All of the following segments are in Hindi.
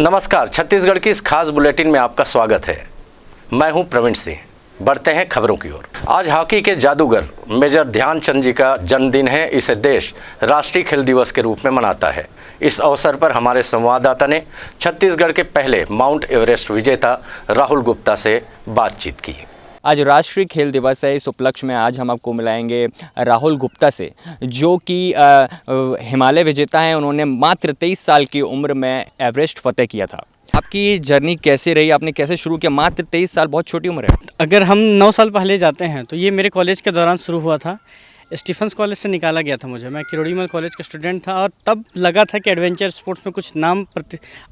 नमस्कार, छत्तीसगढ़ की इस खास बुलेटिन में आपका स्वागत है। मैं हूं प्रवीण सिंह। बढ़ते हैं खबरों की ओर। आज हॉकी के जादूगर मेजर ध्यानचंद जी का जन्मदिन है। इसे देश राष्ट्रीय खेल दिवस के रूप में मनाता है। इस अवसर पर हमारे संवाददाता ने छत्तीसगढ़ के पहले माउंट एवरेस्ट विजेता राहुल गुप्ता से बातचीत की। आज राष्ट्रीय खेल दिवस है। इस उपलक्ष्य में आज हम आपको मिलाएंगे राहुल गुप्ता से, जो कि हिमालय विजेता हैं। उन्होंने मात्र 23 साल की उम्र में एवरेस्ट फतेह किया था। आपकी जर्नी कैसे रही? आपने कैसे शुरू किया? मात्र 23 साल बहुत छोटी उम्र है। अगर हम 9 साल पहले जाते हैं तो ये मेरे कॉलेज के दौरान शुरू हुआ था। स्टीफेंस कॉलेज से निकाला गया था मुझे। मैं किरोड़ीमल कॉलेज का स्टूडेंट था और तब लगा था कि एडवेंचर स्पोर्ट्स में कुछ नाम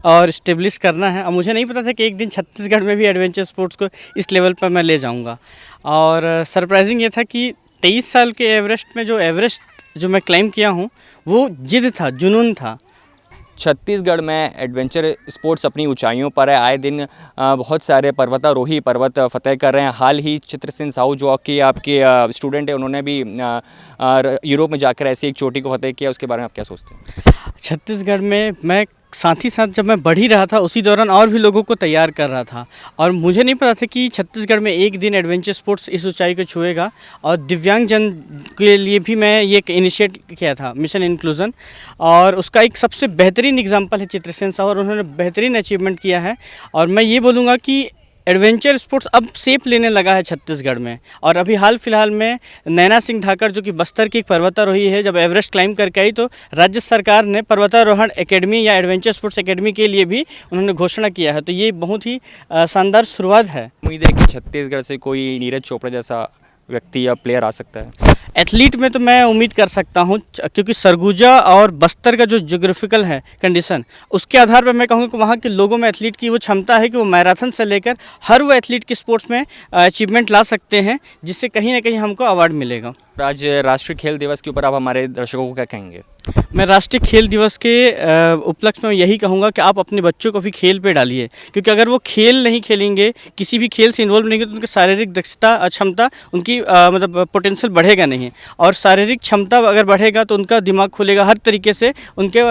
और इस्टेब्लिश करना है। और मुझे नहीं पता था कि एक दिन छत्तीसगढ़ में भी एडवेंचर स्पोर्ट्स को इस लेवल पर मैं ले जाऊंगा। और सरप्राइजिंग ये था कि 23 साल के एवरेस्ट में जो मैं क्लाइम किया हूँ वो जिद था, जुनून था। छत्तीसगढ़ में एडवेंचर स्पोर्ट्स अपनी ऊंचाइयों पर है। आए दिन बहुत सारे पर्वतारोही पर्वत फतेह कर रहे हैं। हाल ही चित्रसेन साहू जो कि आपके स्टूडेंट है, उन्होंने भी यूरोप में जाकर ऐसी एक चोटी को फतेह किया। उसके बारे में आप क्या सोचते हैं? छत्तीसगढ़ में मैं साथ ही साथ जब मैं बढ़ ही रहा था उसी दौरान और भी लोगों को तैयार कर रहा था। और मुझे नहीं पता था कि छत्तीसगढ़ में एक दिन एडवेंचर स्पोर्ट्स इस ऊंचाई को छुएगा। और दिव्यांगजन के लिए भी मैं ये इनिशिएट किया था, मिशन इंक्लूजन। और उसका एक सबसे बेहतरीन एग्जांपल है चित्रसेन साहू, और उन्होंने बेहतरीन अचीवमेंट किया है। और मैं ये बोलूँगा कि एडवेंचर स्पोर्ट्स अब शेप लेने लगा है छत्तीसगढ़ में। और अभी हाल फिलहाल में नैना सिंह धाकर, जो कि बस्तर की एक पर्वतारोही है, जब एवरेस्ट क्लाइम करके आई तो राज्य सरकार ने पर्वतारोहण एकेडमी या एडवेंचर स्पोर्ट्स एकेडमी के लिए भी उन्होंने घोषणा किया है। तो ये बहुत ही शानदार शुरुआत है। उम्मीद है कि छत्तीसगढ़ से कोई नीरज चोपड़ा जैसा व्यक्ति या प्लेयर आ सकता है। एथलीट में तो मैं उम्मीद कर सकता हूं, क्योंकि सरगुजा और बस्तर का जो ज्योग्राफिकल है कंडीशन, उसके आधार पर मैं कहूँगा कि वहाँ के लोगों में एथलीट की वो क्षमता है कि वो मैराथन से लेकर हर वो एथलीट की स्पोर्ट्स में अचीवमेंट ला सकते हैं, जिससे कहीं ना कहीं हमको अवार्ड मिलेगा। आज राष्ट्रीय खेल दिवस के ऊपर आप हमारे दर्शकों को क्या कहेंगे? मैं राष्ट्रीय खेल दिवस के उपलक्ष्य में यही कहूँगा कि आप अपने बच्चों को भी खेल पे डालिए, क्योंकि अगर वो खेल नहीं खेलेंगे, किसी भी खेल से इन्वॉल्व नहीं होंगे, तो उनकी शारीरिक दक्षता क्षमता, उनकी मतलब पोटेंशियल बढ़ेगा नहीं। और शारीरिक क्षमता अगर बढ़ेगा तो उनका दिमाग खुलेगा, हर तरीके से उनके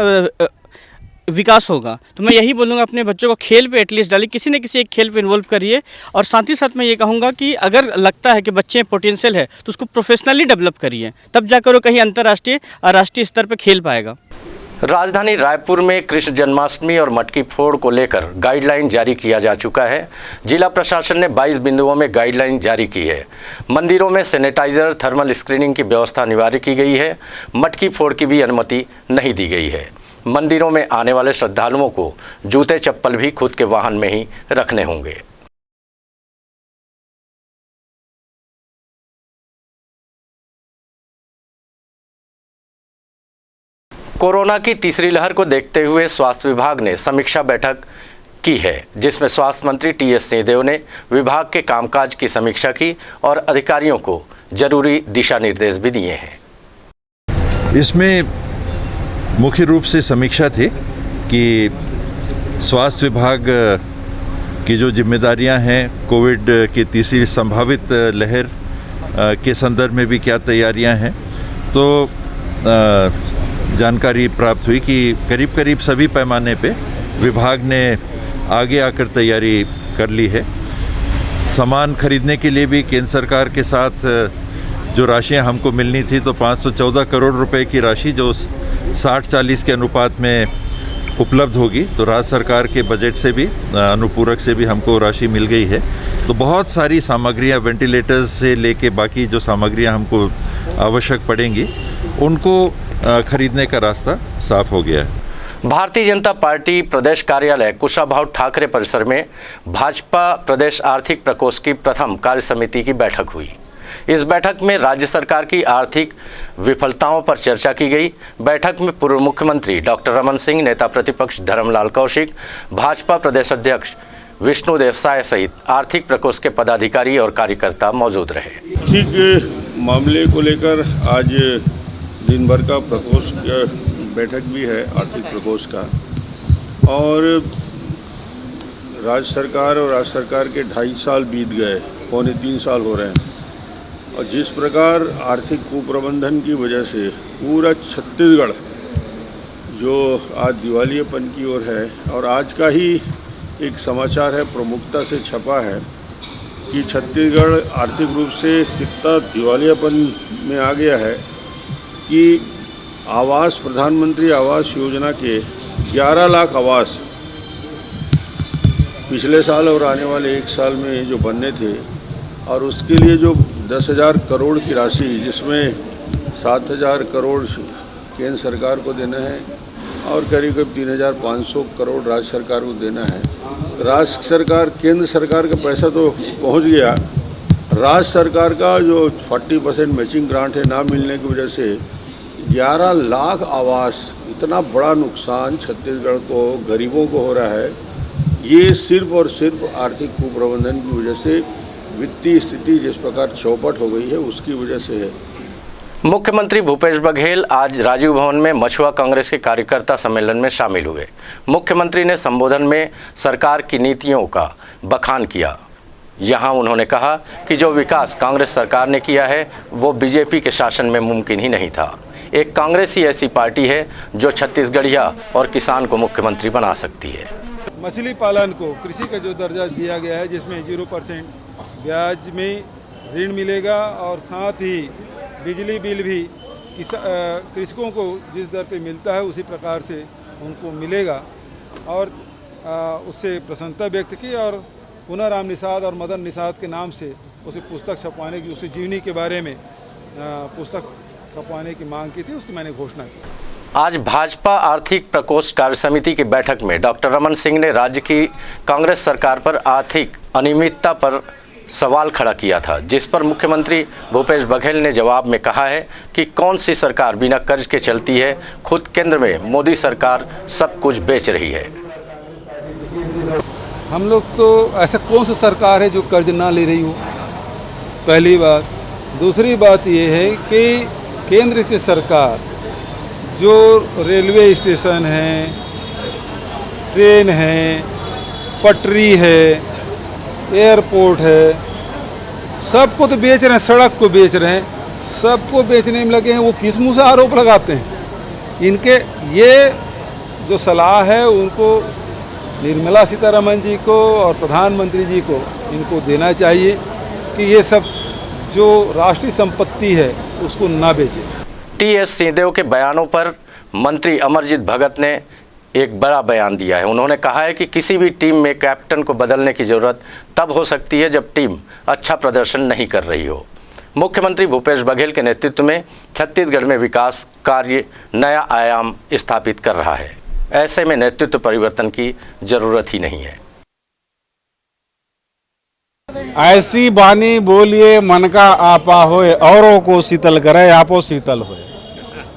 विकास होगा। तो मैं यही बोलूँगा, अपने बच्चों को खेल पे एटलीस्ट डालिए, किसी न किसी एक खेल पे इन्वॉल्व करिए। और साथ ही साथ मैं ये कहूँगा कि अगर लगता है कि बच्चे पोटेंशियल है तो उसको प्रोफेशनली डेवलप करिए, तब जाकर वो कहीं अंतर्राष्ट्रीय और राष्ट्रीय स्तर पर खेल पाएगा। राजधानी रायपुर में कृष्ण जन्माष्टमी और मटकी फोड़ को लेकर गाइडलाइन जारी किया जा चुका है। जिला प्रशासन ने 22 बिंदुओं में गाइडलाइन जारी की है। मंदिरों में सैनिटाइजर, थर्मल स्क्रीनिंग की व्यवस्था अनिवार्य की गई है। मटकी फोड़ की भी अनुमति नहीं दी गई है। मंदिरों में आने वाले श्रद्धालुओं को जूते चप्पल भी खुद के वाहन में ही रखने होंगे। कोरोना की तीसरी लहर को देखते हुए स्वास्थ्य विभाग ने समीक्षा बैठक की है, जिसमें स्वास्थ्य मंत्री टी.एस. सिंहदेव ने विभाग के कामकाज की समीक्षा की और अधिकारियों को जरूरी दिशा निर्देश भी दिए हैं। इसमें मुख्य रूप से समीक्षा थी कि स्वास्थ्य विभाग की जो जिम्मेदारियां हैं, कोविड की तीसरी संभावित लहर के संदर्भ में भी क्या तैयारियां हैं। तो जानकारी प्राप्त हुई कि करीब करीब सभी पैमाने पे विभाग ने आगे आकर तैयारी कर ली है। सामान खरीदने के लिए भी केंद्र सरकार के साथ जो राशियां हमको मिलनी थी, तो 514 करोड़ रुपए की राशि जो 60-40 के अनुपात में उपलब्ध होगी, तो राज्य सरकार के बजट से भी अनुपूरक से भी हमको राशि मिल गई है। तो बहुत सारी सामग्रियां, वेंटिलेटर्स से लेके बाकी जो सामग्रियां हमको आवश्यक पड़ेंगी, उनको खरीदने का रास्ता साफ हो गया है। भारतीय जनता पार्टी प्रदेश कार्यालय कुशाभाऊ ठाकरे परिसर में भाजपा प्रदेश आर्थिक प्रकोष्ठ की प्रथम कार्य समिति की बैठक हुई। इस बैठक में राज्य सरकार की आर्थिक विफलताओं पर चर्चा की गई। बैठक में पूर्व मुख्यमंत्री डॉक्टर रमन सिंह, नेता प्रतिपक्ष धर्मलाल कौशिक, भाजपा प्रदेश अध्यक्ष विष्णुदेव साय सहित आर्थिक प्रकोष्ठ के पदाधिकारी और कार्यकर्ता मौजूद रहे। ठीक मामले को लेकर आज दिन भर का प्रकोष्ठ बैठक भी है, आर्थिक प्रकोष्ठ का। और राज्य सरकार के 2.5 साल बीत गए, 2.25 साल हो रहे हैं। और जिस प्रकार आर्थिक कुप्रबंधन की वजह से पूरा छत्तीसगढ़ जो आज दिवालियेपन की ओर है, और आज का ही एक समाचार है, प्रमुखता से छपा है कि छत्तीसगढ़ आर्थिक रूप से कितना दिवालियापन में आ गया है कि आवास, प्रधानमंत्री आवास योजना के 11 लाख आवास पिछले साल और आने वाले एक साल में जो बनने थे, और उसके लिए जो 10,000 करोड़ की राशि, जिसमें 7,000 करोड़ केंद्र सरकार को देना है और करीब करीब 3,500 करोड़ राज्य सरकार को देना है। राज्य सरकार, केंद्र सरकार का पैसा तो पहुंच गया, राज्य सरकार का जो 40% मैचिंग ग्रांट है ना मिलने की वजह से 11 लाख आवास, इतना बड़ा नुकसान छत्तीसगढ़ को, गरीबों को हो रहा है। ये सिर्फ और सिर्फ आर्थिक कुप्रबंधन की वजह से, वित्तीय स्थिति जिस प्रकार चौपट हो गई है उसकी वजह से है। मुख्यमंत्री भूपेश बघेल आज राजीव भवन में मछुआ कांग्रेस के कार्यकर्ता सम्मेलन में शामिल हुए। मुख्यमंत्री ने संबोधन में सरकार की नीतियों का बखान किया। यहां उन्होंने कहा कि जो विकास कांग्रेस सरकार ने किया है वो बीजेपी के शासन में मुमकिन ही नहीं था। एक कांग्रेस ही ऐसी पार्टी है जो छत्तीसगढ़िया और किसान को मुख्यमंत्री बना सकती है। मछली पालन को कृषि का जो दर्जा दिया गया है, जिसमें 0% ब्याज में ऋण मिलेगा और साथ ही बिजली बिल भी कृषकों को जिस दर पे मिलता है उसी प्रकार से उनको मिलेगा, और उससे प्रसन्नता व्यक्त की और पुनराम निषाद और मदन निषाद के नाम से उसे पुस्तक छपवाने की, उसे जीवनी के बारे में पुस्तक छपवाने की मांग की थी, उसकी मैंने घोषणा की। आज भाजपा आर्थिक प्रकोष्ठ कार्य समिति की बैठक में डॉक्टर रमन सिंह ने राज्य की कांग्रेस सरकार पर आर्थिक अनियमितता पर सवाल खड़ा किया था, जिस पर मुख्यमंत्री भूपेश बघेल ने जवाब में कहा है कि कौन सी सरकार बिना कर्ज के चलती है। खुद केंद्र में मोदी सरकार सब कुछ बेच रही है। हम लोग तो ऐसा कौन सी सरकार है जो कर्ज ना ले रही हो, पहली बात। दूसरी बात ये है कि केंद्र की सरकार जो रेलवे स्टेशन है, ट्रेन है, पटरी है, एयरपोर्ट है, सबको तो बेच रहे हैं, सड़क को बेच रहे हैं, सबको बेचने में लगे हैं। वो किस मुँह से आरोप लगाते हैं? इनके ये जो सलाह है उनको निर्मला सीतारमण जी को और प्रधानमंत्री जी को इनको देना चाहिए कि ये सब जो राष्ट्रीय संपत्ति है उसको ना बेचें। टी.एस. सिंहदेव के बयानों पर मंत्री अमरजीत भगत ने एक बड़ा बयान दिया है। उन्होंने कहा है कि किसी भी टीम में कैप्टन को बदलने की ज़रूरत तब हो सकती है जब टीम अच्छा प्रदर्शन नहीं कर रही हो। मुख्यमंत्री भूपेश बघेल के नेतृत्व में छत्तीसगढ़ में विकास कार्य नया आयाम स्थापित कर रहा है। ऐसे में नेतृत्व परिवर्तन की ज़रूरत ही नहीं है। ऐसी बानी बोलिए मन का आपा होए, औरों को शीतल करे आपो शीतल होए।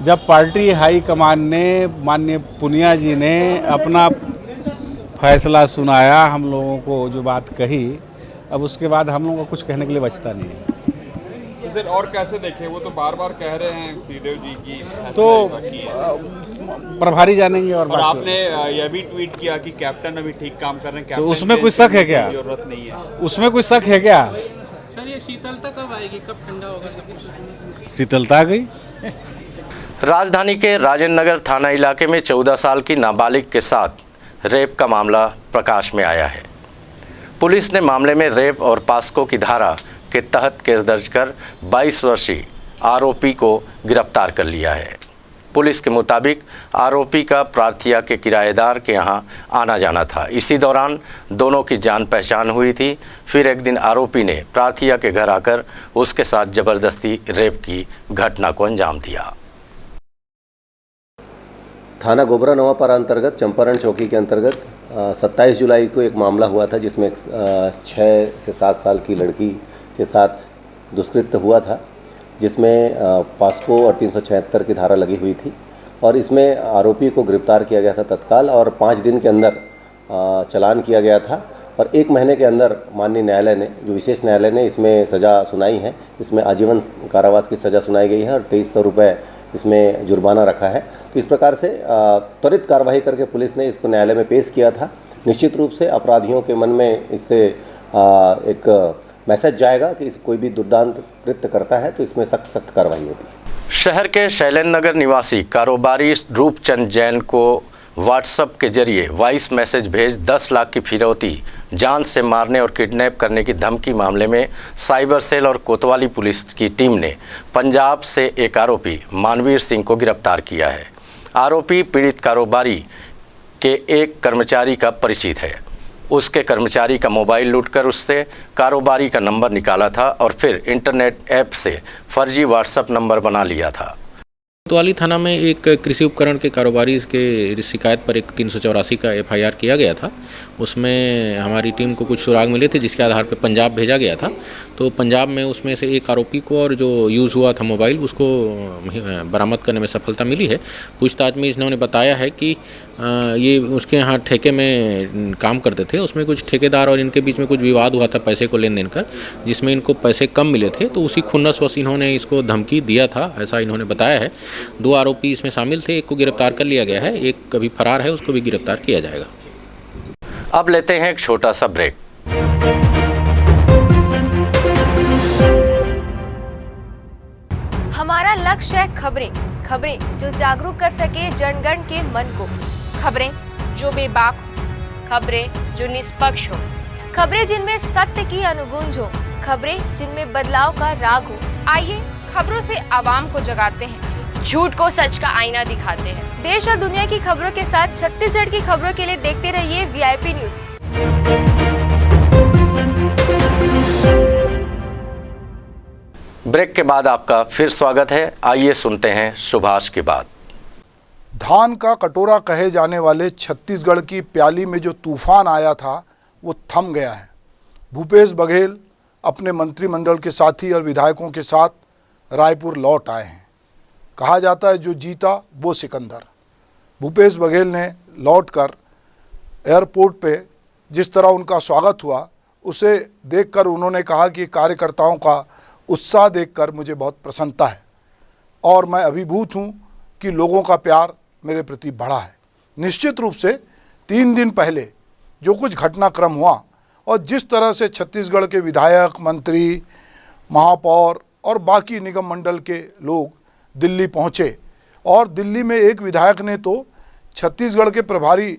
जब पार्टी हाई कमान ने, माननीय पुनिया जी ने अपना फैसला सुनाया, हम लोगों को जो बात कही, अब उसके बाद हम लोगों को कुछ कहने के लिए बचता नहीं है। तो सर और कैसे देखें, वो तो बार बार कह रहे हैं सिंहदेव जी की, तो प्रभारी जानेंगे। और आपने यह भी ट्वीट किया कि कैप्टन अभी ठीक काम कर रहे हैं, तो उसमें कुछ शक है क्या? जरूरत नहीं है, उसमें कुछ शक है क्या? सर ये शीतलता कब आएगी, कब ठंडा होगा? शीतलता आ गई। राजधानी के राजेंद्र नगर थाना इलाके में 14 साल की नाबालिग के साथ रेप का मामला प्रकाश में आया है। पुलिस ने मामले में रेप और पास्को की धारा के तहत केस दर्ज कर 22 वर्षीय आरोपी को गिरफ्तार कर लिया है। पुलिस के मुताबिक आरोपी का प्रार्थिया के किराएदार के यहां आना जाना था। इसी दौरान दोनों की जान पहचान हुई थी। फिर एक दिन आरोपी ने प्रार्थिया के घर आकर उसके साथ ज़बरदस्ती रेप की घटना को अंजाम दिया। थाना गोबरा नवापारा अंतर्गत चंपारण चौकी के अंतर्गत 27 जुलाई को एक मामला हुआ था, जिसमें 6 से 7 साल की लड़की के साथ दुष्कृत्य हुआ था, जिसमें पास्को और 376 की धारा लगी हुई थी। और इसमें आरोपी को गिरफ्तार किया गया था तत्काल, और 5 दिन के अंदर चालान किया गया था। और 1 महीने के अंदर माननीय न्यायालय ने, जो विशेष न्यायालय ने इसमें सज़ा सुनाई है, इसमें आजीवन कारावास की सज़ा सुनाई गई है और 2300 रुपये इसमें जुर्माना रखा है। तो इस प्रकार से त्वरित कार्रवाई करके पुलिस ने इसको न्यायालय में पेश किया था। निश्चित रूप से अपराधियों के मन में इससे एक मैसेज जाएगा कि कोई भी दुर्दांत कृत्य करता है तो इसमें सख्त कार्रवाई होती है। शहर के शैलेंद्र नगर निवासी कारोबारी रूपचंद जैन को व्हाट्सएप के जरिए वॉइस मैसेज भेज 10 लाख की फिरौती, जान से मारने और किडनैप करने की धमकी मामले में साइबर सेल और कोतवाली पुलिस की टीम ने पंजाब से एक आरोपी मानवीर सिंह को गिरफ्तार किया है। आरोपी पीड़ित कारोबारी के एक कर्मचारी का परिचित है। उसके कर्मचारी का मोबाइल लूटकर उससे कारोबारी का नंबर निकाला था और फिर इंटरनेट ऐप से फर्जी व्हाट्सएप नंबर बना लिया था। कोतवाली थाना में एक कृषि उपकरण के कारोबारी के शिकायत पर एक 384 का एफआईआर किया गया था। उसमें हमारी टीम को कुछ सुराग मिले थे, जिसके आधार पर पंजाब भेजा गया था। तो पंजाब में उसमें से एक आरोपी को और जो यूज़ हुआ था मोबाइल, उसको बरामद करने में सफलता मिली है। पूछताछ में इन्होंने बताया है कि ये उसके यहाँ ठेके में काम करते थे। उसमें कुछ ठेकेदार और इनके बीच में कुछ विवाद हुआ था पैसे को लेन देन कर, जिसमें इनको पैसे कम मिले थे। तो उसी खुन्नस-वश इन्होंने इसको धमकी दिया था, ऐसा इन्होंने बताया है। 2 आरोपी इसमें शामिल थे, एक को गिरफ्तार कर लिया गया है, एक अभी फरार है, उसको भी गिरफ्तार किया जाएगा। अब लेते हैं एक छोटा सा ब्रेक। हमारा लक्ष्य है खबरें जो जागरूक कर सके जनगण के मन को, खबरें जो बेबाक हो, खबरें जो निष्पक्ष हो, खबरें जिनमें सत्य की अनुगूंज हो, खबरें जिनमें बदलाव का राग हो। आइए खबरों से आवाम को जगाते हैं, झूठ को सच का आईना दिखाते हैं। देश और दुनिया की खबरों के साथ छत्तीसगढ़ की खबरों के लिए देखते रहिए वीआईपी न्यूज। ब्रेक के बाद आपका फिर स्वागत है। आइए सुनते हैं सुभाष की बात। धान का कटोरा कहे जाने वाले छत्तीसगढ़ की प्याली में जो तूफान आया था वो थम गया है। भूपेश बघेल अपने मंत्रिमंडल के साथी और विधायकों के साथ रायपुर लौट आए हैं। कहा जाता है जो जीता वो सिकंदर। भूपेश बघेल ने लौटकर एयरपोर्ट पे जिस तरह उनका स्वागत हुआ, उसे देखकर उन्होंने कहा कि कार्यकर्ताओं का उत्साह देखकर मुझे बहुत प्रसन्नता है और मैं अभिभूत हूँ कि लोगों का प्यार मेरे प्रति बढ़ा है। निश्चित रूप से 3 दिन पहले जो कुछ घटनाक्रम हुआ और जिस तरह से छत्तीसगढ़ के विधायक, मंत्री, महापौर और बाकी निगम मंडल के लोग दिल्ली पहुँचे और दिल्ली में एक विधायक ने तो छत्तीसगढ़ के प्रभारी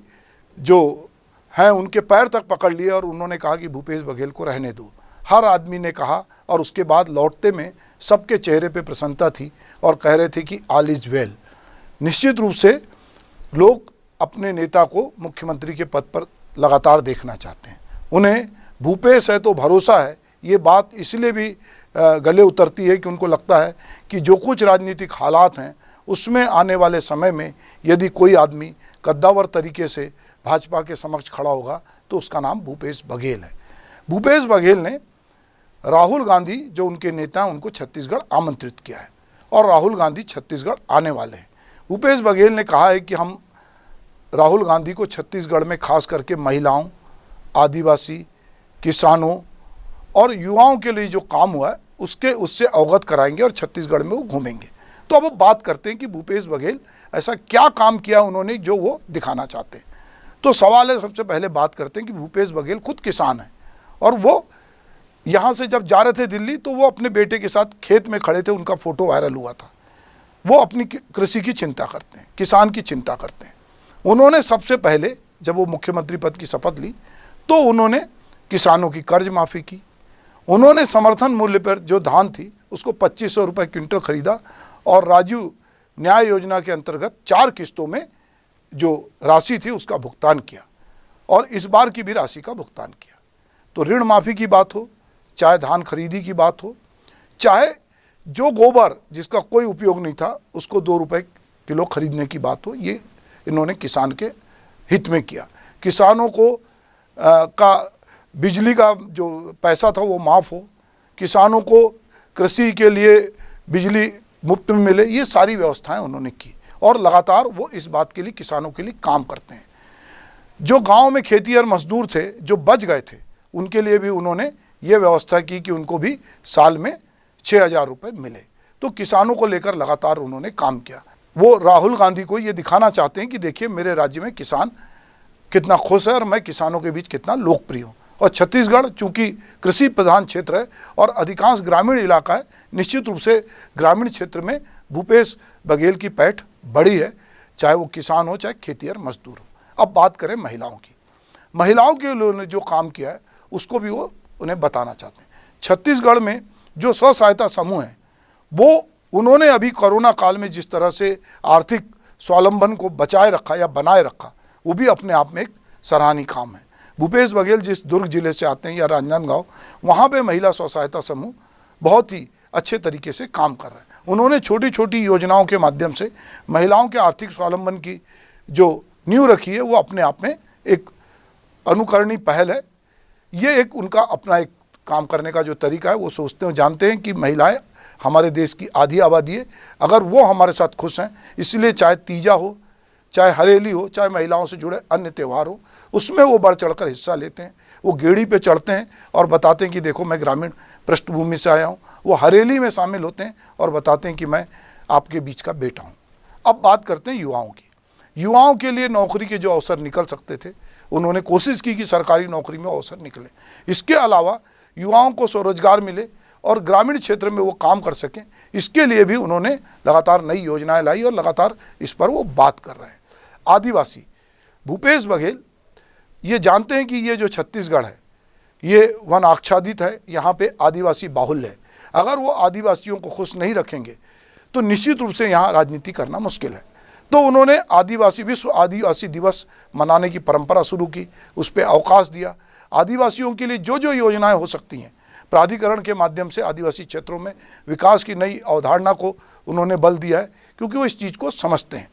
जो हैं उनके पैर तक पकड़ लिए और उन्होंने कहा कि भूपेश बघेल को रहने दो। हर आदमी ने कहा और उसके बाद लौटते में सबके चेहरे पे प्रसन्नता थी और कह रहे थे कि ऑल इज वेल। निश्चित रूप से लोग अपने नेता को मुख्यमंत्री के पद पर लगातार देखना चाहते हैं। उन्हें भूपेश है तो भरोसा है, ये बात इसलिए भी गले उतरती है कि उनको लगता है कि जो कुछ राजनीतिक हालात हैं उसमें आने वाले समय में यदि कोई आदमी कद्दावर तरीके से भाजपा के समक्ष खड़ा होगा तो उसका नाम भूपेश बघेल है। भूपेश बघेल ने राहुल गांधी जो उनके नेता हैं उनको छत्तीसगढ़ आमंत्रित किया है और राहुल गांधी छत्तीसगढ़ आने वाले हैं। भूपेश बघेल ने कहा है कि हम राहुल गांधी को छत्तीसगढ़ में खास करके महिलाओं, आदिवासी, किसानों और युवाओं के लिए जो काम हुआ है उससे अवगत कराएंगे और छत्तीसगढ़ में वो घूमेंगे। तो अब बात करते हैं कि भूपेश बघेल ऐसा क्या काम किया उन्होंने जो वो दिखाना चाहते हैं। तो सवाल है, सबसे पहले बात करते हैं कि भूपेश बघेल खुद किसान हैं और वो यहाँ से जब जा रहे थे दिल्ली तो वो अपने बेटे के साथ खेत में खड़े थे, उनका फ़ोटो वायरल हुआ था। वो अपनी कृषि की चिंता करते हैं, किसान की चिंता करते हैं। उन्होंने सबसे पहले जब वो मुख्यमंत्री पद की शपथ ली तो उन्होंने किसानों की कर्ज माफ़ी की। उन्होंने समर्थन मूल्य पर जो धान थी उसको 2500 रुपये क्विंटल खरीदा और राजीव न्याय योजना के अंतर्गत 4 किस्तों में जो राशि थी उसका भुगतान किया और इस बार की भी राशि का भुगतान किया। तो ऋण माफ़ी की बात हो, चाहे धान खरीदी की बात हो, चाहे जो गोबर जिसका कोई उपयोग नहीं था उसको 2 रुपये किलो खरीदने की बात हो, ये इन्होंने किसान के हित में किया। किसानों को का बिजली का जो पैसा था वो माफ़ हो, किसानों को कृषि के लिए बिजली मुफ्त में मिले, ये सारी व्यवस्थाएं उन्होंने की और लगातार वो इस बात के लिए किसानों के लिए काम करते हैं। जो गांव में खेती और मजदूर थे जो बच गए थे उनके लिए भी उन्होंने ये व्यवस्था की कि उनको भी साल में 6000 रुपये मिले। तो किसानों को लेकर लगातार उन्होंने काम किया। वो राहुल गांधी को ये दिखाना चाहते हैं कि देखिए मेरे राज्य में किसान कितना खुश है और मैं किसानों के बीच कितना लोकप्रिय हूँ और छत्तीसगढ़ चूँकि कृषि प्रधान क्षेत्र है और अधिकांश ग्रामीण इलाका है, निश्चित रूप से ग्रामीण क्षेत्र में भूपेश बघेल की पैठ बड़ी है, चाहे वो किसान हो चाहे खेतिहर मजदूर हो। अब बात करें महिलाओं की। महिलाओं के लोगों ने जो काम किया है उसको भी वो उन्हें बताना चाहते हैं। छत्तीसगढ़ में जो स्व सहायता समूह हैं वो उन्होंने अभी कोरोना काल में जिस तरह से आर्थिक स्वावलंबन को बचाए रखा या बनाए रखा, वो भी अपने आप में एक सराहनीय काम है। भूपेश बघेल जिस दुर्ग जिले से आते हैं या राजनांदगांव, वहाँ पे महिला स्व सहायता समूह बहुत ही अच्छे तरीके से काम कर रहे हैं। उन्होंने छोटी छोटी योजनाओं के माध्यम से महिलाओं के आर्थिक स्वावलंबन की जो नींव रखी है वो अपने आप में एक अनुकरणीय पहल है। ये एक उनका अपना एक काम करने का जो तरीका है, वो सोचते हैं, जानते हैं कि महिलाएं हमारे देश की आधी आबादी है, अगर वो हमारे साथ खुश हैं, इसलिए चाहे तीजा हो, चाहे हरेली हो, चाहे महिलाओं से जुड़े अन्य त्यौहार हो, उसमें वो बढ़ चढ़कर हिस्सा लेते हैं। वो गेड़ी पे चढ़ते हैं और बताते हैं कि देखो मैं ग्रामीण पृष्ठभूमि से आया हूँ। वो हरेली में शामिल होते हैं और बताते हैं कि मैं आपके बीच का बेटा हूँ। अब बात करते हैं युवाओं की। युवाओं के लिए नौकरी के जो अवसर निकल सकते थे, उन्होंने कोशिश की कि सरकारी नौकरी में अवसर निकले। इसके अलावा युवाओं को स्वरोजगार मिले और ग्रामीण क्षेत्र में वो काम कर सकें, इसके लिए भी उन्होंने लगातार नई योजनाएं लाई और लगातार इस पर वो बात कर रहे हैं। आदिवासी भूपेश बघेल ये जानते हैं कि ये जो छत्तीसगढ़ है ये वन आच्छादित है, यहाँ पे आदिवासी बाहुल्य है। अगर वो आदिवासियों को खुश नहीं रखेंगे तो निश्चित रूप से यहाँ राजनीति करना मुश्किल है। तो उन्होंने विश्व आदिवासी दिवस मनाने की परंपरा शुरू की, उस पर अवकाश दिया। आदिवासियों के लिए जो जो योजनाएं हो सकती हैं, प्राधिकरण के माध्यम से आदिवासी क्षेत्रों में विकास की नई अवधारणा को उन्होंने बल दिया है, क्योंकि वो इस चीज़ को समझते हैं।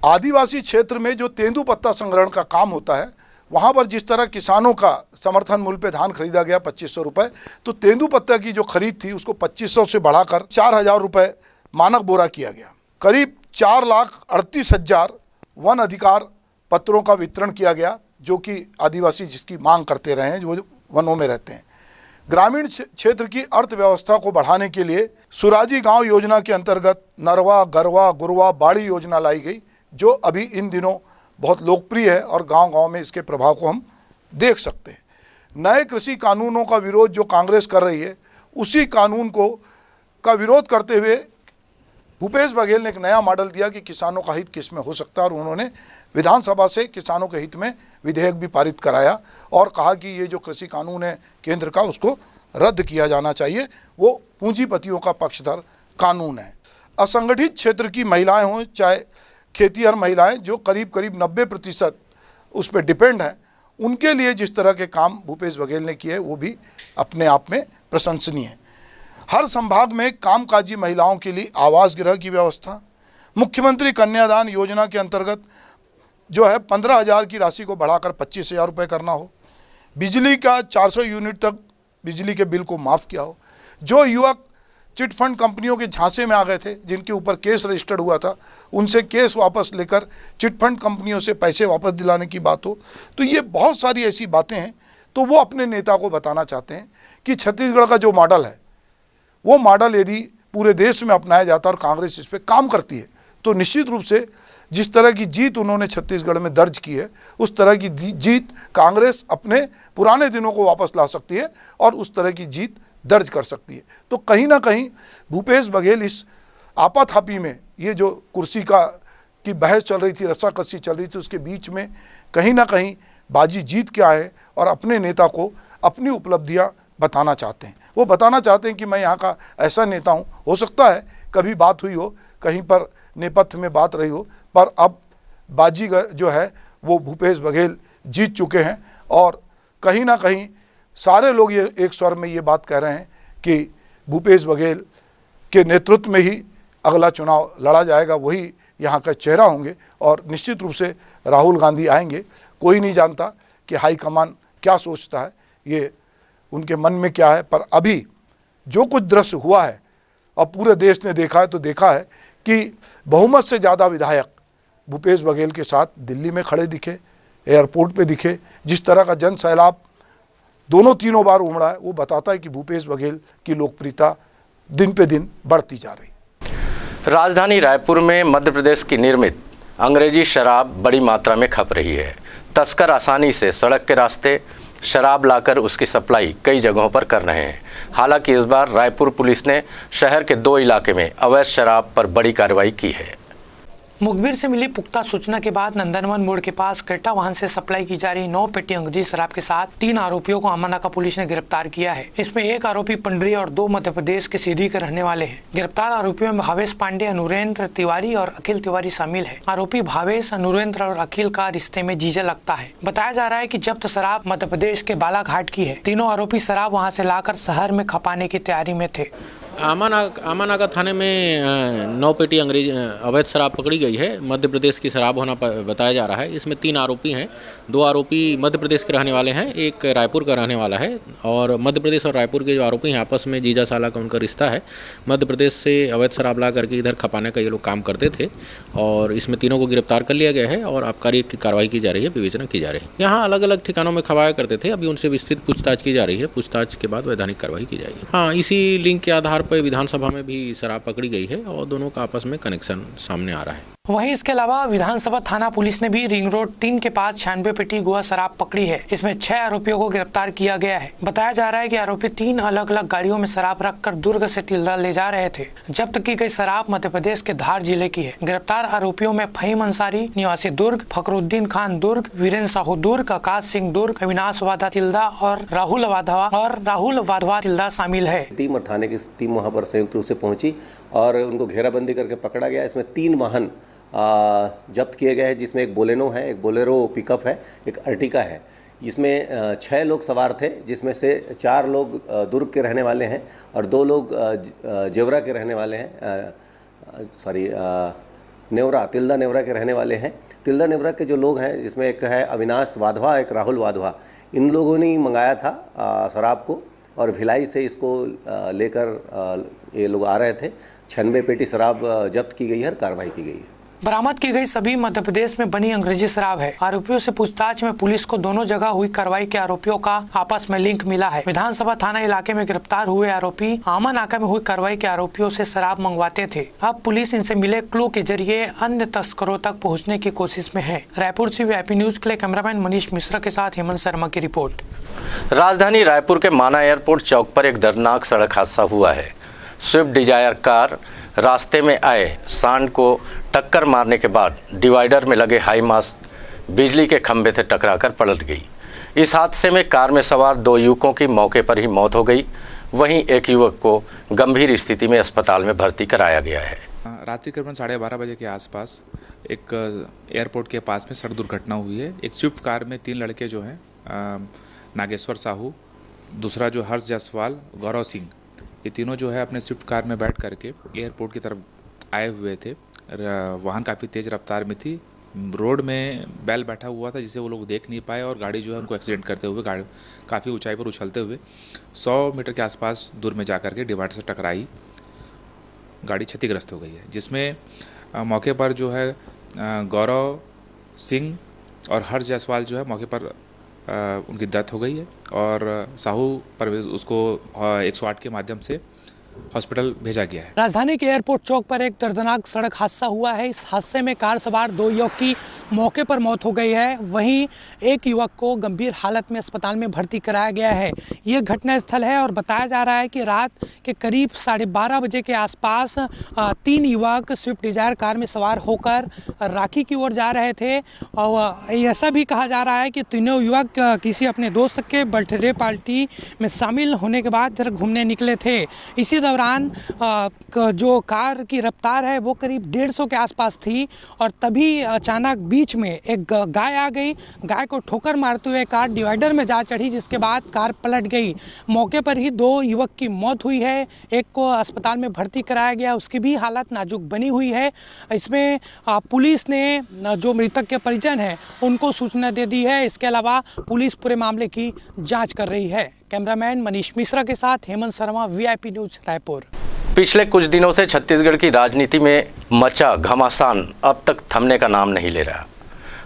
आदिवासी क्षेत्र में जो तेंदुपत्ता संग्रहण का काम होता है, वहाँ पर जिस तरह किसानों का समर्थन मूल्य पे धान खरीदा गया 2500 रुपये, तो तेंदुपत्ता की जो खरीद थी उसको 2500 से बढ़ाकर 4000 रुपये मानक बोरा किया गया। करीब 4,38,000 वन अधिकार पत्रों का वितरण किया गया, जो कि आदिवासी जिसकी मांग करते रहे हैं, जो वनों में रहते हैं। ग्रामीण क्षेत्र की अर्थव्यवस्था को बढ़ाने के लिए सुराजी गांव योजना के अंतर्गत नरवा, गरवा, गुरवा, बाड़ी योजना लाई गई, जो अभी इन दिनों बहुत लोकप्रिय है और गांव-गांव में इसके प्रभाव को हम देख सकते हैं। नए कृषि कानूनों का विरोध जो कांग्रेस कर रही है, उसी कानून का विरोध करते हुए भूपेश बघेल ने एक नया मॉडल दिया कि किसानों का हित किस में हो सकता है, और उन्होंने विधानसभा से किसानों के हित में विधेयक भी पारित कराया और कहा कि ये जो कृषि कानून है केंद्र का, उसको रद्द किया जाना चाहिए, वो पूंजीपतियों का पक्षधर कानून है। असंगठित क्षेत्र की महिलाएं हों चाहे खेतीहर महिलाएं, जो करीब 90% उस पर डिपेंड हैं, उनके लिए जिस तरह के काम भूपेश बघेल ने किए वो भी अपने आप में प्रशंसनीय है। हर संभाग में कामकाजी महिलाओं के लिए आवास गृह की व्यवस्था, मुख्यमंत्री कन्यादान योजना के अंतर्गत जो है 15,000 की राशि को बढ़ाकर 25,000 रुपये करना हो, बिजली का 400 यूनिट तक बिजली के बिल को माफ़ किया हो, जो युवक चिटफंड कंपनियों के झांसे में आ गए थे, जिनके ऊपर केस रजिस्टर्ड हुआ था, उनसे केस वापस लेकर चिटफंड कंपनियों से पैसे वापस दिलाने की बात हो। तो ये बहुत सारी ऐसी बातें हैं। तो वो अपने नेता को बताना चाहते हैं कि छत्तीसगढ़ का जो मॉडल है, वो मॉडल यदि पूरे देश में अपनाया जाता और कांग्रेस इस पर काम करती है, तो निश्चित रूप से जिस तरह की जीत उन्होंने छत्तीसगढ़ में दर्ज की है, उस तरह की जीत कांग्रेस अपने पुराने दिनों को वापस ला सकती है और उस तरह की जीत दर्ज कर सकती है। तो कहीं ना कहीं भूपेश बघेल इस आपाथापी में, ये जो कुर्सी की बहस चल रही थी, रस्साकसी चल रही थी, उसके बीच में कहीं ना कहीं बाजी जीत के आए और अपने नेता को अपनी उपलब्धियां बताना चाहते हैं। वो बताना चाहते हैं कि मैं यहाँ का ऐसा नेता हूँ। हो सकता है कभी बात हुई हो, कहीं पर नेपथ्य में बात रही हो, पर अब बाजीगर जो है वो भूपेश बघेल जीत चुके हैं और कहीं ना कहीं सारे लोग ये एक स्वर में ये बात कह रहे हैं कि भूपेश बघेल के नेतृत्व में ही अगला चुनाव लड़ा जाएगा, वही यहाँ का चेहरा होंगे और निश्चित रूप से राहुल गांधी आएंगे। कोई नहीं जानता कि हाईकमान क्या सोचता है, ये उनके मन में क्या है, पर अभी जो कुछ दृश्य हुआ है और पूरे देश ने देखा है, तो देखा है कि बहुमत से ज़्यादा विधायक भूपेश बघेल के साथ दिल्ली में खड़े दिखे, एयरपोर्ट पे दिखे। जिस तरह का जन सैलाब दोनों तीनों बार उमड़ा है, वो बताता है कि भूपेश बघेल की लोकप्रियता दिन पे दिन बढ़ती जा रही। राजधानी रायपुर में मध्य प्रदेश की निर्मित अंग्रेजी शराब बड़ी मात्रा में खप रही है। तस्कर आसानी से सड़क के रास्ते शराब लाकर उसकी सप्लाई कई जगहों पर कर रहे हैं। हालांकि इस बार रायपुर पुलिस ने शहर के 2 इलाके में अवैध शराब पर बड़ी कार्रवाई की है। मुखबिर से मिली पुख्ता सूचना के बाद नंदनवन मोड़ के पास क्रेटा वाहन से सप्लाई की जा रही 9 पेटी अंग्रेजी शराब के साथ 3 आरोपियों को अमरनाका पुलिस ने गिरफ्तार किया है। इसमें एक आरोपी पंडरी और 2 मध्य प्रदेश के सीधी के रहने वाले हैं। गिरफ्तार आरोपियों में भावेश पांडे, अनुरेंद्र तिवारी और अखिल तिवारी शामिल है। आरोपी भावेश, अनुरेंद्र और अखिल का रिश्ते में जीजा लगता है। बताया जा रहा है कि जब्त शराब मध्य प्रदेश के बालाघाट की है। तीनों आरोपी शराब वहाँ से लाकर शहर में खपाने की तैयारी में थे। अमरनाका थाने में 9 पेटी अंग्रेजी अवैध शराब पकड़ी गई है। मध्य प्रदेश की शराब होना बताया जा रहा है। इसमें 3 आरोपी हैं। 2 आरोपी मध्य प्रदेश के रहने वाले हैं, एक रायपुर का रहने वाला है। और मध्य प्रदेश और रायपुर के जो आरोपी हैं आपस में जीजा साला का उनका रिश्ता है। मध्य प्रदेश से अवैध शराब ला करके इधर खपाने का ये लोग काम करते थे और इसमें तीनों को गिरफ्तार कर लिया गया है और आबकारी की कार्रवाई की जा रही है, विवेचना की जा रही है। यहाँ अलग अलग ठिकानों में खवाया करते थे। अभी उनसे विस्तृत पूछताछ की जा रही है। पूछताछ के बाद वैधानिक कार्रवाई की जाएगी। हाँ, इसी लिंक के आधार पर विधानसभा में भी शराब पकड़ी गई है और दोनों का आपस में कनेक्शन सामने आ रहा है। वहीं इसके अलावा विधानसभा थाना पुलिस ने भी रिंग रोड 3 के पास 96 पेटी गोवा शराब पकड़ी है। इसमें 6 आरोपियों को गिरफ्तार किया गया है। बताया जा रहा है कि आरोपी 3 अलग अलग गाड़ियों में शराब रखकर दुर्ग से तिल्दा ले जा रहे थे। जब्त की गई शराब मध्य प्रदेश के धार जिले की है। गिरफ्तार आरोपियों में फहीम अंसारी निवासी दुर्ग, फखरुद्दीन खान दुर्ग, वीरेंद्र साहू दुर्ग, आकाश सिंह दुर्ग, अविनाश वाधा तिल्दा और राहुल वाधवा तिल्दा शामिल है। टीम और थाने की टीम वहाँ पर संयुक्त रूप से पहुंची और उनको घेराबंदी करके पकड़ा गया। इसमें 3 वाहन जब्त किए गए हैं, जिसमें एक बोलेनो है, एक बोलेरो पिकअप है, एक अर्टिका है। इसमें 6 लोग सवार थे, जिसमें से 4 लोग दुर्ग के रहने वाले हैं और 2 लोग जेवरा के रहने वाले हैं, नेवरा, तिल्दा नेवरा के रहने वाले हैं। तिल्दा नेवरा के जो लोग हैं, जिसमें एक है अविनाश वाधवा, एक राहुल वाधवा, इन लोगों ने मंगाया था शराब को और भिलाई से इसको लेकर ये लोग आ रहे थे। 96 पेटी शराब जब्त की गई है और कार्रवाई की गई है। बरामद की गई सभी मध्य प्रदेश में बनी अंग्रेजी शराब है। आरोपियों से पूछताछ में पुलिस को दोनों जगह हुई कार्रवाई के आरोपियों का आपस में लिंक मिला है। विधानसभा थाना इलाके में गिरफ्तार हुए आरोपी अमरनाका में हुई कार्रवाई के आरोपियों से शराब मंगवाते थे। अब पुलिस इनसे मिले क्लू के जरिए अन्य तस्करों तक पहुँचने की कोशिश में है। रायपुर से वीआईपी न्यूज के लिए कैमरामैन मनीष मिश्रा के साथ हेमंत शर्मा की रिपोर्ट। राजधानी रायपुर के माना एयरपोर्ट चौक पर एक दर्दनाक सड़क हादसा हुआ है। स्विफ्ट डिजायर कार रास्ते में आए सांड को टक्कर मारने के बाद डिवाइडर में लगे हाई मास्ट बिजली के खंभे से टकराकर पलट गई। इस हादसे में कार में सवार 2 युवकों की मौके पर ही मौत हो गई। वहीं एक युवक को गंभीर स्थिति में अस्पताल में भर्ती कराया गया है। रात्रि करीबन 12:30 बजे के आसपास एक एयरपोर्ट के पास में सड़क दुर्घटना हुई है। एक स्विफ्ट कार में 3 लड़के जो हैं, नागेश्वर साहू, दूसरा जो हर्ष जायसवाल, गौरव सिंह, ये तीनों जो है अपने स्विफ्ट कार में बैठ करके एयरपोर्ट की तरफ आए हुए थे। वाहन काफ़ी तेज़ रफ्तार में थी। रोड में बैल बैठा हुआ था जिसे वो लोग देख नहीं पाए और गाड़ी जो है उनको एक्सीडेंट करते हुए गाड़ी काफ़ी ऊंचाई पर उछलते हुए 100 मीटर के आसपास दूर में जा करके डिवाइडर से टकराई। गाड़ी क्षतिग्रस्त हो गई है, जिसमें मौके पर जो है गौरव सिंह और हर्ष जायसवाल जो है मौके पर उनकी डेथ हो गई है और साहू परवेज उसको 108 के माध्यम से हॉस्पिटल भेजा गया है। राजधानी के एयरपोर्ट चौक पर एक दर्दनाक सड़क हादसा हुआ है। इस हादसे में कार सवार 2 युवक की मौके पर मौत हो गई है। वहीं एक युवक को गंभीर हालत में अस्पताल में भर्ती कराया गया है। ये घटना स्थल है और बताया जा रहा है कि रात के करीब 12:30 बजे के आसपास 3 युवक स्विफ्ट डिजायर कार में सवार होकर राखी की ओर जा रहे थे और ऐसा भी कहा जा रहा है कि तीनों युवक किसी अपने दोस्त के बर्थडे पार्टी में शामिल होने के बाद इधर घूमने निकले थे। इसी दौरान जो कार की रफ्तार है वो करीब 150 के आसपास थी और तभी अचानक बीच में एक गाय आ गई। गाय को ठोकर मारते हुए कार डिवाइडर में जा चढ़ी, जिसके बाद कार पलट गई। मौके पर ही 2 युवक की मौत हुई है। एक को अस्पताल में भर्ती कराया गया, उसकी भी हालत नाजुक बनी हुई है। इसमें पुलिस ने जो मृतक के परिजन हैं उनको सूचना दे दी है। इसके अलावा पुलिस पूरे मामले की जाँच कर रही है। कैमरामैन मनीष मिश्रा के साथ हेमंत शर्मा, वीआईपी न्यूज रायपुर। पिछले कुछ दिनों से छत्तीसगढ़ की राजनीति में मचा घमासान अब तक थमने का नाम नहीं ले रहा।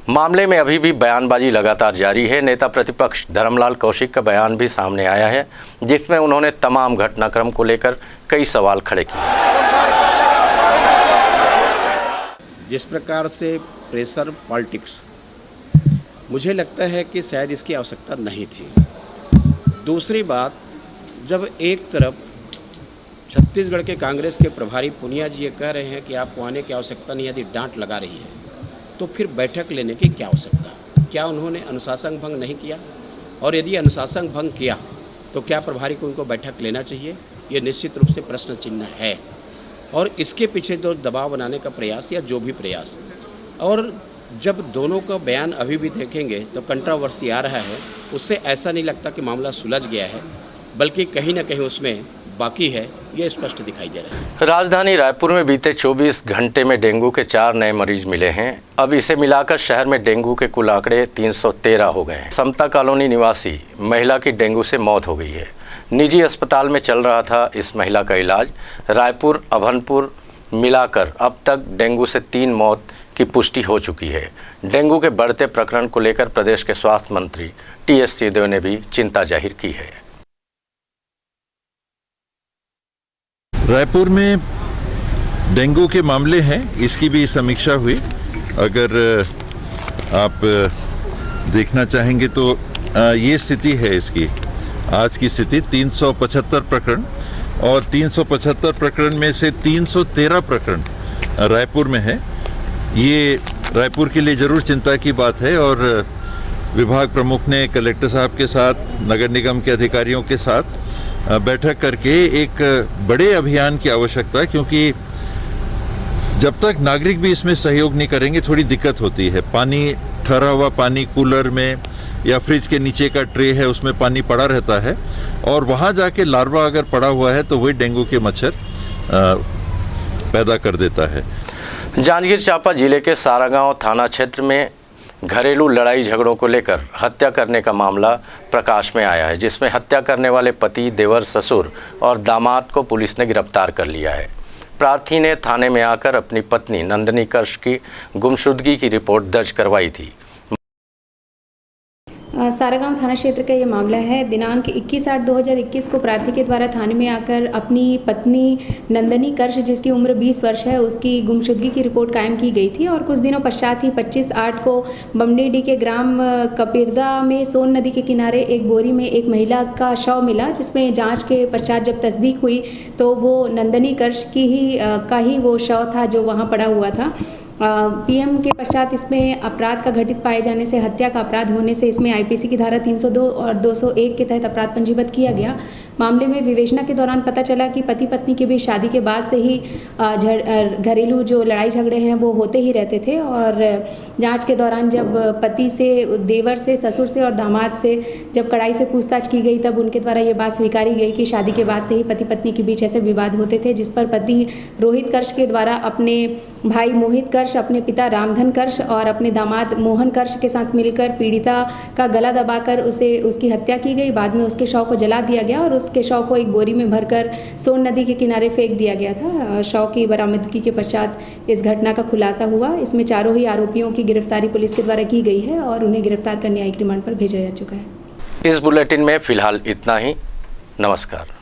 मामले में अभी भी बयानबाजी लगातार जारी है। नेता प्रतिपक्ष धर्मलाल कौशिक का बयान भी सामने आया है, जिसमें उन्होंने तमाम घटनाक्रम को लेकर कई सवाल खड़े किए। जिस प्रकार से प्रेशर पॉलिटिक्स मुझे लगता है कि शायद इसकी आवश्यकता नहीं थी। दूसरी बात, जब एक तरफ छत्तीसगढ़ के कांग्रेस के प्रभारी पुनिया जी ये कह रहे हैं कि आपको आने की आवश्यकता नहीं, यदि डांट लगा रही है तो फिर बैठक लेने की क्या आवश्यकता? क्या उन्होंने अनुशासन भंग नहीं किया? और यदि अनुशासन भंग किया तो क्या प्रभारी को उनको बैठक लेना चाहिए? ये निश्चित रूप से प्रश्न चिन्ह है। और इसके पीछे जो दबाव बनाने का प्रयास या जो भी प्रयास, और जब दोनों का बयान अभी भी देखेंगे तो कंट्रोवर्सी आ रहा है, उससे ऐसा नहीं लगता कि मामला सुलझ गया है, बल्कि कहीं ना कहीं उसमें बाकी है, ये स्पष्ट दिखाई दे रहा है। राजधानी रायपुर में बीते 24 घंटे में डेंगू के 4 नए मरीज मिले हैं। अब इसे मिलाकर शहर में डेंगू के कुल आंकड़े 313 हो गए हैं। समता कॉलोनी निवासी महिला की डेंगू से मौत हो गई है। निजी अस्पताल में चल रहा था इस महिला का इलाज। रायपुर अभनपुर मिलाकर अब तक डेंगू से 3 मौत की पुष्टि हो चुकी है। डेंगू के बढ़ते प्रकरण को लेकर प्रदेश के स्वास्थ्य मंत्री टीएस सिंहदेव ने भी चिंता जाहिर की है। रायपुर में डेंगू के मामले हैं, इसकी भी समीक्षा हुई। अगर आप देखना चाहेंगे तो ये स्थिति है इसकी। आज की स्थिति 375 प्रकरण, और 375 प्रकरण में से 313 प्रकरण रायपुर में है। ये रायपुर के लिए ज़रूर चिंता की बात है, और विभाग प्रमुख ने कलेक्टर साहब के साथ, नगर निगम के अधिकारियों के साथ बैठक करके एक बड़े अभियान की आवश्यकता है, क्योंकि जब तक नागरिक भी इसमें सहयोग नहीं करेंगे थोड़ी दिक्कत होती है। पानी, ठहरा हुआ पानी कूलर में या फ्रिज के नीचे का ट्रे है उसमें पानी पड़ा रहता है, और वहाँ जाके लार्वा अगर पड़ा हुआ है तो वही डेंगू के मच्छर पैदा कर देता है। जांजगीर चांपा जिले के सारागांव थाना क्षेत्र में घरेलू लड़ाई झगड़ों को लेकर हत्या करने का मामला प्रकाश में आया है, जिसमें हत्या करने वाले पति, देवर, ससुर और दामाद को पुलिस ने गिरफ्तार कर लिया है। प्रार्थी ने थाने में आकर अपनी पत्नी नंदिनी कर्श की गुमशुदगी की रिपोर्ट दर्ज करवाई थी। सारागांव थाना क्षेत्र का ये मामला है। दिनांक 21/8/2021 को प्रार्थी के द्वारा थाने में आकर अपनी पत्नी नंदिनी कर्श, जिसकी उम्र 20 वर्ष है, उसकी गुमशुदगी की रिपोर्ट कायम की गई थी। और कुछ दिनों पश्चात ही 25/8 को बमडीडी के ग्राम कपिरदा में सोन नदी के किनारे एक बोरी में एक महिला का शव मिला, जिसमें जांच के पश्चात जब तस्दीक हुई तो वो नंदिनी कर्श का ही वो शव था जो वहाँ पड़ा हुआ था। पीएम के पश्चात इसमें अपराध का घटित पाए जाने से, हत्या का अपराध होने से इसमें आईपीसी की धारा 302 और 201 के तहत अपराध पंजीबद्ध किया गया। मामले में विवेचना के दौरान पता चला कि पति पत्नी के बीच शादी के बाद से ही घरेलू जो लड़ाई झगड़े हैं वो होते ही रहते थे। और जांच के दौरान जब पति से, देवर से, ससुर से और दामाद से जब कड़ाई से पूछताछ की गई तब उनके द्वारा ये बात स्वीकारी गई कि शादी के बाद से ही पति पत्नी के बीच ऐसे विवाद होते थे, जिस पर पति रोहित कर्श के द्वारा अपने भाई मोहित कर्श, अपने पिता रामधन कर्श और अपने दामाद मोहन कर्श के साथ मिलकर पीड़िता का गला दबाकर उसकी हत्या की गई। बाद में उसके शव को जला दिया गया और उसके शव को एक बोरी में भरकर सोन नदी के किनारे फेंक दिया गया था। शव की बरामदगी के पश्चात इस घटना का खुलासा हुआ। इसमें चारों ही आरोपियों की गिरफ्तारी पुलिस के द्वारा की गई है और उन्हें गिरफ्तार कर न्यायिक रिमांड पर भेजा जा चुका है। इस बुलेटिन में फिलहाल इतना ही। नमस्कार।